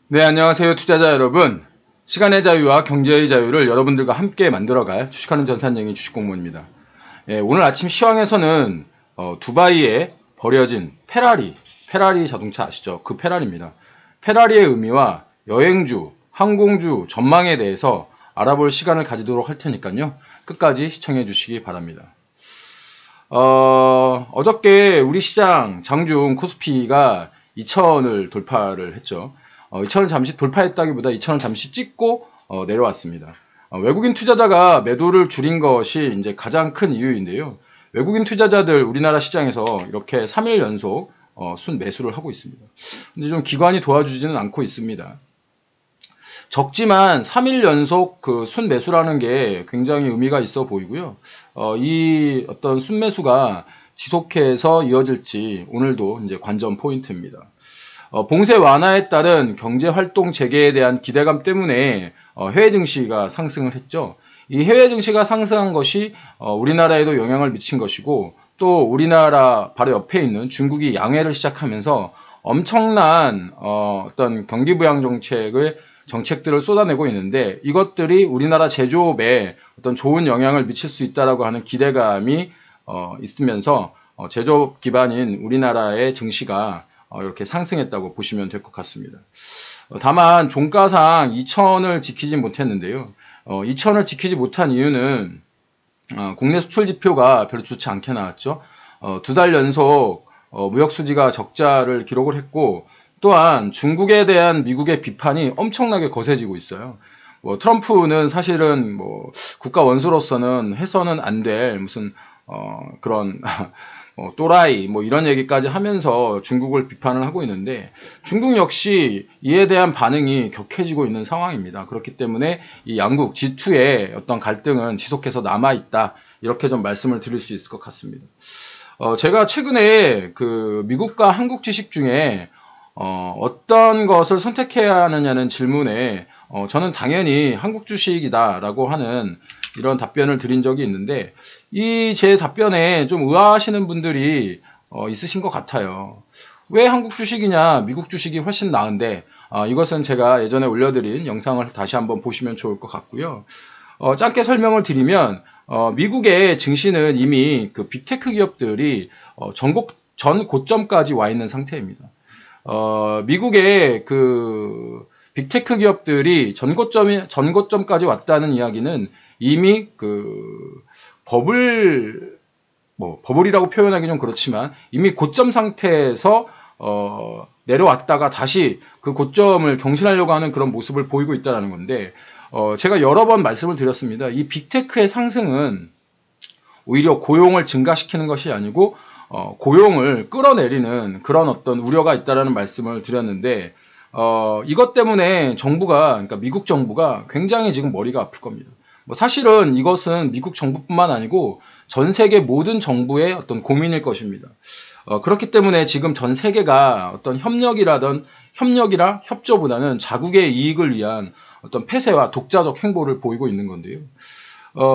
네, 안녕하세요. 투자자 여러분. 시간의 자유와 경제의 자유를 여러분들과 함께 만들어갈 주식하는 전산쟁이 주식공무원입니다. 오늘 아침 시황에서는 두바이에 버려진 페라리 자동차 아시죠? 그 페라리입니다. 페라리의 의미와 여행주, 항공주 전망에 대해서 알아볼 시간을 가지도록 할 테니까요. 끝까지 시청해 주시기 바랍니다. 어저께 우리 시장 장중 코스피가 2000을 돌파를 했죠. 2000을 잠시 돌파했다기보다 2000을 잠시 찍고 내려왔습니다. 외국인 투자자가 매도를 줄인 것이 이제 가장 큰 이유인데요. 외국인 투자자들 우리나라 시장에서 이렇게 3일 연속 순 매수를 하고 있습니다. 근데 좀 기관이 도와주지는 않고 있습니다. 적지만 3일 연속 그 순매수라는 게 굉장히 의미가 있어 보이고요. 이 어떤 순매수가 지속해서 이어질지 오늘도 이제 관전 포인트입니다. 봉쇄 완화에 따른 경제 활동 재개에 대한 기대감 때문에 해외 증시가 상승을 했죠. 이 해외 증시가 상승한 것이 우리나라에도 영향을 미친 것이고 또 우리나라 바로 옆에 있는 중국이 양해를 시작하면서 엄청난 어떤 경기 부양 정책들을 쏟아내고 있는데 이것들이 우리나라 제조업에 어떤 좋은 영향을 미칠 수 있다라고 하는 기대감이 있으면서 제조업 기반인 우리나라의 증시가 이렇게 상승했다고 보시면 될 것 같습니다. 다만 종가상 2000을 지키지 못했는데요. 2000을 지키지 못한 이유는 국내 수출 지표가 별로 좋지 않게 나왔죠. 2달 연속 무역 수지가 적자를 기록을 했고 또한 중국에 대한 미국의 비판이 엄청나게 거세지고 있어요. 트럼프는 사실은 국가 원수로서는 해서는 안 될 무슨 그런 또라이 이런 얘기까지 하면서 중국을 비판을 하고 있는데 중국 역시 이에 대한 반응이 격해지고 있는 상황입니다. 그렇기 때문에 이 양국 G2의 어떤 갈등은 지속해서 남아 있다. 이렇게 좀 말씀을 드릴 수 있을 것 같습니다. 제가 최근에 그 미국과 한국 주식 중에 어떤 것을 선택해야 하느냐는 질문에 저는 당연히 한국 주식이다라고 하는 이런 답변을 드린 적이 있는데 이 제 답변에 좀 의아하시는 분들이 있으신 것 같아요. 왜 한국 주식이냐 미국 주식이 훨씬 나은데 이것은 제가 예전에 올려드린 영상을 다시 한번 보시면 좋을 것 같고요. 짧게 설명을 드리면 미국의 증시는 이미 그 빅테크 기업들이 전 고점까지 와 있는 상태입니다. 미국의 그 빅테크 기업들이 전고점까지 왔다는 이야기는 이미 그 버블이라고 표현하기 좀 그렇지만 이미 고점 상태에서 내려왔다가 다시 그 고점을 경신하려고 하는 그런 모습을 보이고 있다는 건데 제가 여러 번 말씀을 드렸습니다. 이 빅테크의 상승은 오히려 고용을 증가시키는 것이 아니고 고용을 끌어내리는 그런 어떤 우려가 있다라는 말씀을 드렸는데 이것 때문에 그러니까 미국 정부가 굉장히 지금 머리가 아플 겁니다. 사실은 이것은 미국 정부뿐만 아니고 전 세계 모든 정부의 어떤 고민일 것입니다. 그렇기 때문에 지금 전 세계가 어떤 협력이라 협조보다는 자국의 이익을 위한 어떤 폐쇄와 독자적 행보를 보이고 있는 건데요.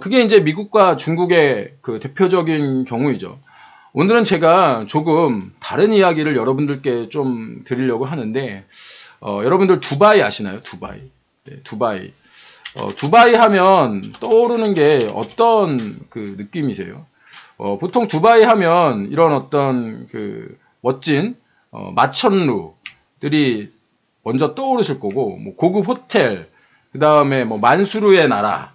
그게 이제 미국과 중국의 그 대표적인 경우이죠. 오늘은 제가 조금 다른 이야기를 여러분들께 좀 드리려고 하는데, 여러분들 두바이 아시나요? 두바이. 네, 두바이. 두바이 하면 떠오르는 게 어떤 그 느낌이세요? 보통 두바이 하면 이런 어떤 그 멋진 마천루들이 먼저 떠오르실 거고, 고급 호텔, 그 다음에 만수르의 나라,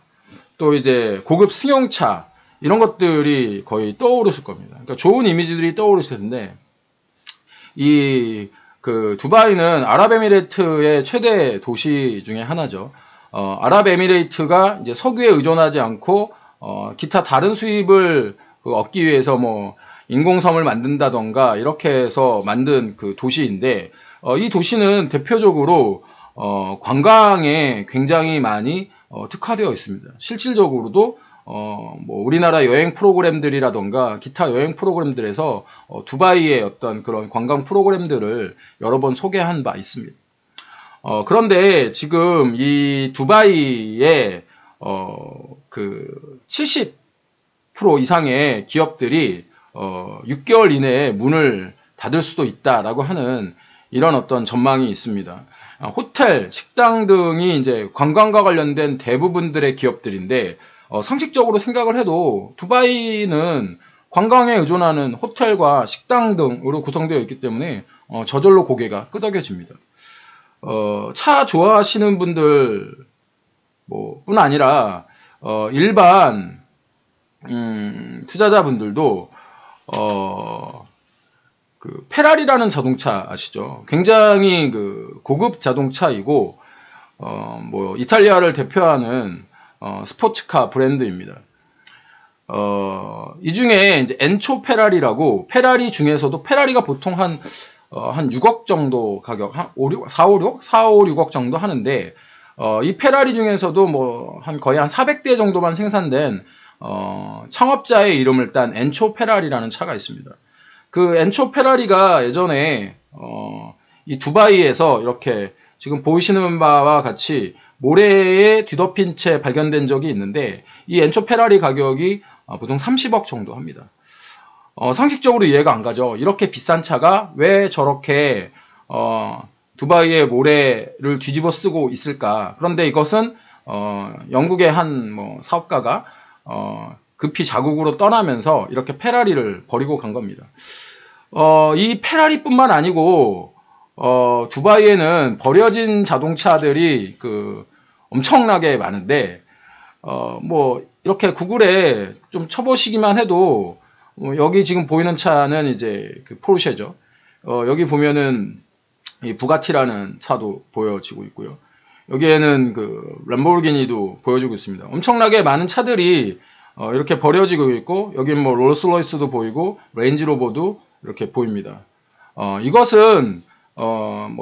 또 이제 고급 승용차 이런 것들이 거의 떠오르실 겁니다. 그러니까 좋은 이미지들이 떠오르실 텐데 이 그 두바이는 아랍에미레이트의 최대 도시 중에 하나죠. 아랍에미레이트가 이제 석유에 의존하지 않고 기타 다른 수입을 얻기 위해서 인공섬을 만든다던가 이렇게 해서 만든 그 도시인데 이 도시는 대표적으로 관광에 굉장히 많이 특화되어 있습니다. 실질적으로도 우리나라 여행 프로그램들이라던가 기타 여행 프로그램들에서 두바이의 어떤 그런 관광 프로그램들을 여러 번 소개한 바 있습니다. 그런데 지금 이 두바이의 그 70% 이상의 기업들이 6개월 이내에 문을 닫을 수도 있다라고 하는 이런 어떤 전망이 있습니다. 호텔, 식당 등이 이제 관광과 관련된 대부분들의 기업들인데 상식적으로 생각을 해도 두바이는 관광에 의존하는 호텔과 식당 등으로 구성되어 있기 때문에 저절로 고개가 끄덕여집니다. 차 좋아하시는 분들 뿐 아니라 일반 투자자분들도 그 페라리라는 자동차 아시죠? 굉장히 그 고급 자동차이고 이탈리아를 대표하는 스포츠카 브랜드입니다. 이 중에 이제 엔초 페라리라고, 페라리 중에서도 페라리가 보통 한 6억 정도 가격, 한 4, 5, 6억 정도 하는데, 이 페라리 중에서도 거의 한 400대 정도만 생산된, 창업자의 이름을 딴 엔초 페라리라는 차가 있습니다. 그 엔초 페라리가 예전에, 이 두바이에서 이렇게 지금 보이시는 바와 같이 모래에 뒤덮인 채 발견된 적이 있는데, 이 엔초 페라리 가격이 보통 30억 정도 합니다. 상식적으로 이해가 안 가죠. 이렇게 비싼 차가 왜 저렇게 두바이의 모래를 뒤집어 쓰고 있을까? 그런데 이것은 영국의 한 사업가가 급히 자국으로 떠나면서 이렇게 페라리를 버리고 간 겁니다. 이 페라리뿐만 아니고 두바이에는 버려진 자동차들이 엄청나게 많은데 이렇게 구글에 좀 쳐보시기만 해도 여기 지금 보이는 차는 이제 그 포르쉐죠. 여기 보면은 이 부가티라는 차도 보여지고 있고요. 여기에는 그 램보르기니도 보여지고 있습니다. 엄청나게 많은 차들이 이렇게 버려지고 있고, 여기 롤스로이스도 보이고 레인지로버도 이렇게 보입니다. 이것은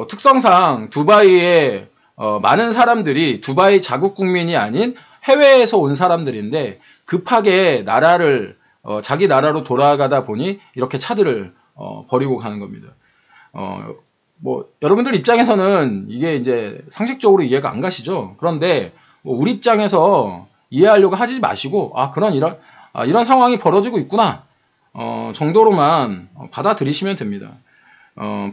특성상 두바이에 많은 사람들이 두바이 자국 국민이 아닌 해외에서 온 사람들인데 급하게 자기 나라로 돌아가다 보니 이렇게 차들을 버리고 가는 겁니다. 여러분들 입장에서는 이게 이제 상식적으로 이해가 안 가시죠? 그런데 우리 입장에서 이해하려고 하지 마시고, 이런 상황이 벌어지고 있구나 정도로만 받아들이시면 됩니다.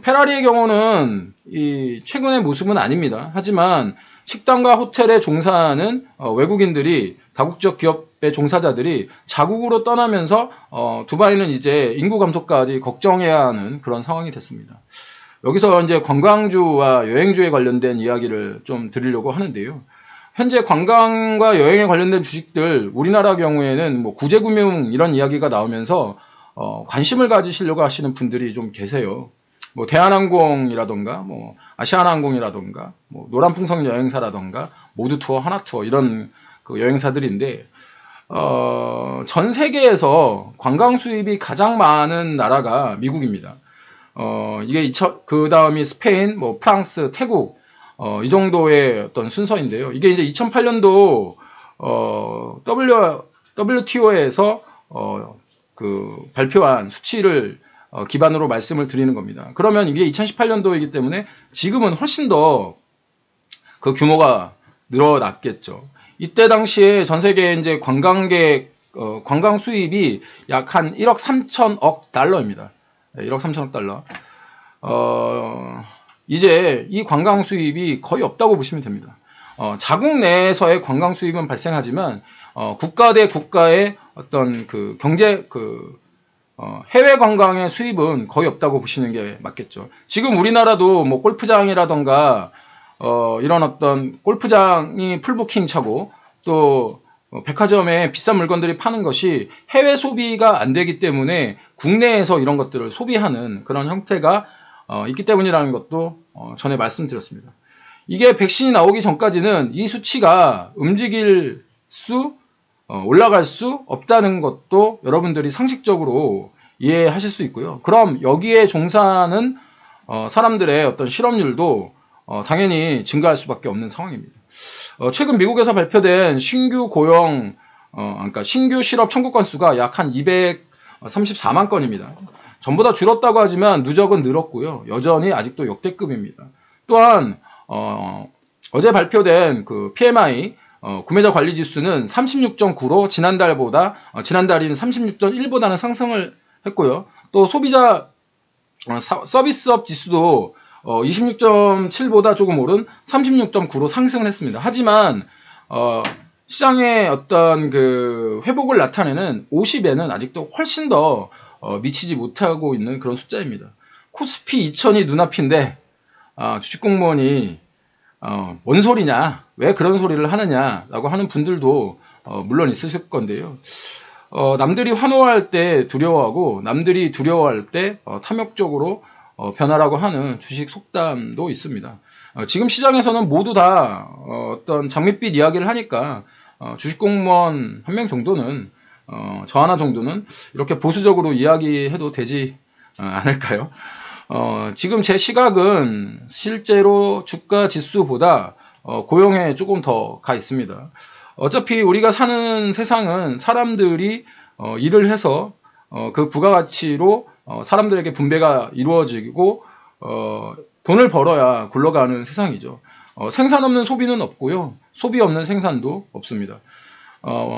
페라리의 경우는 이 최근의 모습은 아닙니다. 하지만 식당과 호텔에 종사하는 외국인들이, 다국적 기업의 종사자들이 자국으로 떠나면서 두바이는 이제 인구 감소까지 걱정해야 하는 그런 상황이 됐습니다. 여기서 이제 관광주와 여행주에 관련된 이야기를 좀 드리려고 하는데요. 현재 관광과 여행에 관련된 주식들, 우리나라 경우에는 구제금융 이런 이야기가 나오면서 관심을 가지시려고 하시는 분들이 좀 계세요. 대한항공이라던가, 아시아나항공이라던가, 노란풍선 여행사라던가, 모두투어, 하나투어 이런 그 여행사들인데, 전 세계에서 관광 수입이 가장 많은 나라가 미국입니다. 이게 그 다음이 스페인, 프랑스, 태국, 이 정도의 어떤 순서인데요. 이게 이제 2008년도 WTO에서 발표한 수치를 기반으로 말씀을 드리는 겁니다. 그러면 이게 2018년도이기 때문에 지금은 훨씬 더 그 규모가 늘어났겠죠. 이때 당시에 전 세계 이제 관광 수입이 약 한 1억 3천억 달러입니다. 1억 3천억 달러. 이제 이 관광 수입이 거의 없다고 보시면 됩니다. 자국 내에서의 관광 수입은 발생하지만 국가 대 국가의 어떤 그 경제 해외 관광의 수입은 거의 없다고 보시는 게 맞겠죠. 지금 우리나라도 골프장이라던가 이런 어떤 골프장이 풀부킹 차고 또 백화점에 비싼 물건들이 파는 것이 해외 소비가 안 되기 때문에 국내에서 이런 것들을 소비하는 그런 형태가 있기 때문이라는 것도 전에 말씀드렸습니다. 이게 백신이 나오기 전까지는 이 수치가 올라갈 수 없다는 것도 여러분들이 상식적으로 이해하실 수 있고요. 그럼 여기에 종사하는 사람들의 어떤 실업률도 당연히 증가할 수밖에 없는 상황입니다. 최근 미국에서 발표된 신규 그러니까 신규 실업 청구 건수가 약 한 234만 건입니다. 전보다 줄었다고 하지만 누적은 늘었고요. 여전히 아직도 역대급입니다. 또한 어제 발표된 그 PMI 구매자 관리 지수는 36.9로 지난달인 36.1보다는 상승을 했고요. 또 소비자 서비스업 지수도 26.7보다 조금 오른 36.9로 상승을 했습니다. 하지만 시장의 어떤 그 회복을 나타내는 50에는 아직도 훨씬 더 미치지 못하고 있는 그런 숫자입니다. 코스피 2000이 눈앞인데 주식공무원이 뭔 소리냐, 왜 그런 소리를 하느냐라고 하는 분들도 물론 있으실 건데요. 남들이 환호할 때 두려워하고 남들이 두려워할 때 탐욕적으로 변하라고 하는 주식 속담도 있습니다. 지금 시장에서는 모두 다 어떤 장밋빛 이야기를 하니까 주식공무원 한 명 정도는 저 하나 정도는 이렇게 보수적으로 이야기해도 되지 않을까요? 지금 제 시각은 실제로 주가 지수보다 고용에 조금 더 가 있습니다. 어차피 우리가 사는 세상은 사람들이 일을 해서 그 부가가치로 사람들에게 분배가 이루어지고 돈을 벌어야 굴러가는 세상이죠. 생산 없는 소비는 없고요. 소비 없는 생산도 없습니다.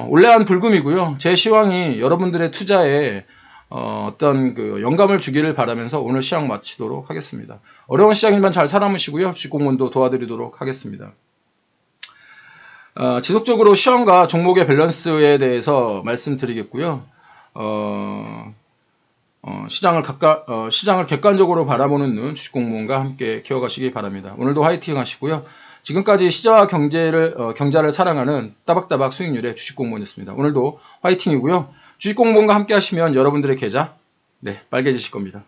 올레한 불금이고요. 제 시황이 여러분들의 투자에 어떤 그 영감을 주기를 바라면서 오늘 시황 마치도록 하겠습니다. 어려운 시장일만 잘 살아보시고요. 주식공무원도 도와드리도록 하겠습니다. 지속적으로 시황과 종목의 밸런스에 대해서 말씀드리겠고요. 시장을 객관적으로 바라보는 눈 주식공무원과 함께 키워가시기 바랍니다. 오늘도 화이팅 하시고요. 지금까지 시장과 경자를 사랑하는 따박따박 수익률의 주식공무원이었습니다. 오늘도 화이팅이고요. 주식공무원과 함께 하시면 여러분들의 계좌 빨개지실 겁니다.